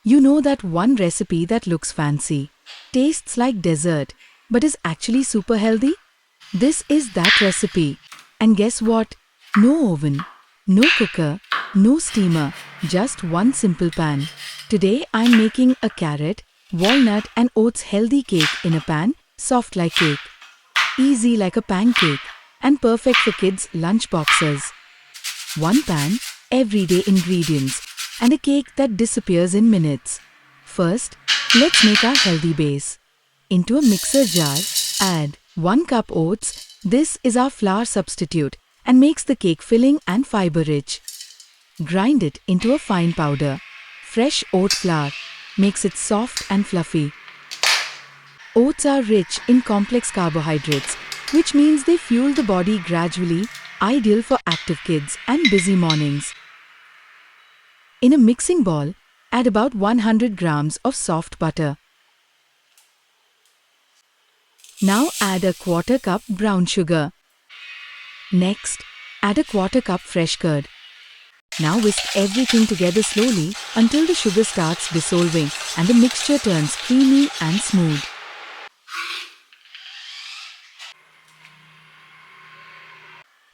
You know that one recipe that looks fancy, tastes like dessert, but is actually super healthy? This is that recipe. And guess what? No oven, no cooker, no steamer, just one simple pan. Today I'm making a carrot, walnut and oats healthy cake in a pan, soft like cake, easy like a pancake, and perfect for kids' lunch boxes. One pan, everyday ingredients, and a cake that disappears in minutes. First, let's make our healthy base. Into a mixer jar, add 1 cup oats. This is our flour substitute and makes the cake filling and fiber rich. Grind it into a fine powder. Fresh oat flour makes it soft and fluffy. Oats are rich in complex carbohydrates, which means they fuel the body gradually, ideal for active kids and busy mornings. In a mixing bowl, add about 100 grams of soft butter. Now add a quarter cup brown sugar. Next, add a quarter cup fresh curd. Now whisk everything together slowly until the sugar starts dissolving and the mixture turns creamy and smooth.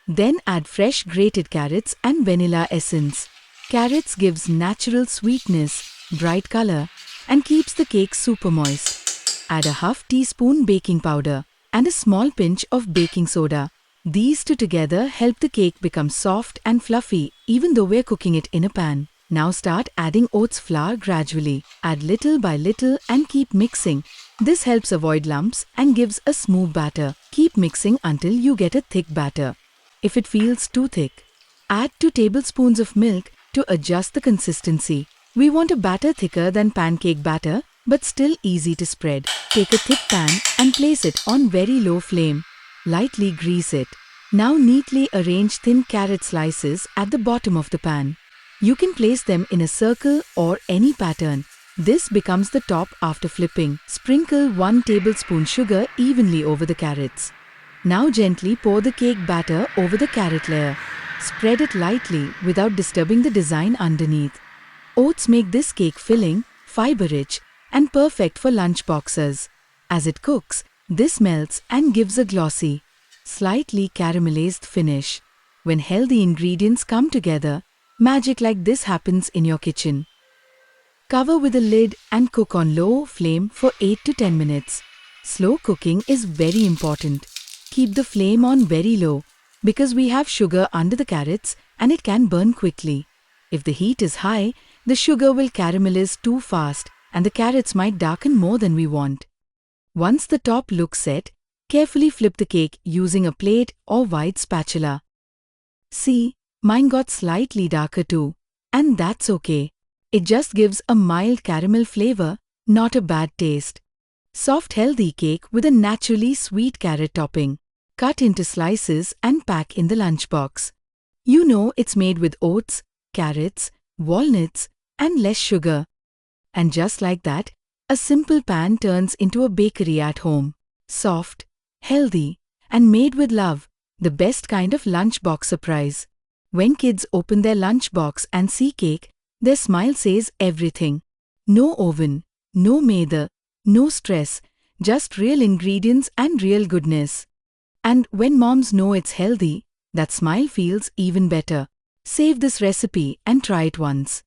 Then add fresh grated carrots and vanilla essence. Carrots gives natural sweetness, bright color, and keeps the cake super moist. Add a half teaspoon baking powder and a small pinch of baking soda. These two together help the cake become soft and fluffy even though we're cooking it in a pan. Now start adding oats flour gradually. Add little by little and keep mixing. This helps avoid lumps and gives a smooth batter. Keep mixing until you get a thick batter. If it feels too thick, add 2 tablespoons of milk to adjust the consistency. We want a batter thicker than pancake batter, but still easy to spread. Take a thick pan and place it on very low flame. Lightly grease it. Now neatly arrange thin carrot slices at the bottom of the pan. You can place them in a circle or any pattern. This becomes the top after flipping. Sprinkle 1 tablespoon sugar evenly over the carrots. Now gently pour the cake batter over the carrot layer. Spread it lightly without disturbing the design underneath. Oats make this cake filling, fiber-rich, and perfect for lunch boxes. As it cooks, this melts and gives a glossy, slightly caramelized finish. When healthy ingredients come together, magic like this happens in your kitchen. Cover with a lid and cook on low flame for 8 to 10 minutes. Slow cooking is very important. Keep the flame on very low because we have sugar under the carrots and it can burn quickly. If the heat is high, the sugar will caramelize too fast and the carrots might darken more than we want. Once the top looks set, carefully flip the cake using a plate or wide spatula. See, mine got slightly darker too, and that's okay. It just gives a mild caramel flavor, not a bad taste. Soft healthy cake with a naturally sweet carrot topping. Cut into slices and pack in the lunchbox. You know it's made with oats, carrots, walnuts, and less sugar. And just like that, a simple pan turns into a bakery at home. Soft, healthy, and made with love, the best kind of lunchbox surprise. When kids open their lunchbox and see cake, their smile says everything. No oven, no maida, no stress, just real ingredients and real goodness. And when moms know it's healthy, that smile feels even better. Save this recipe and try it once.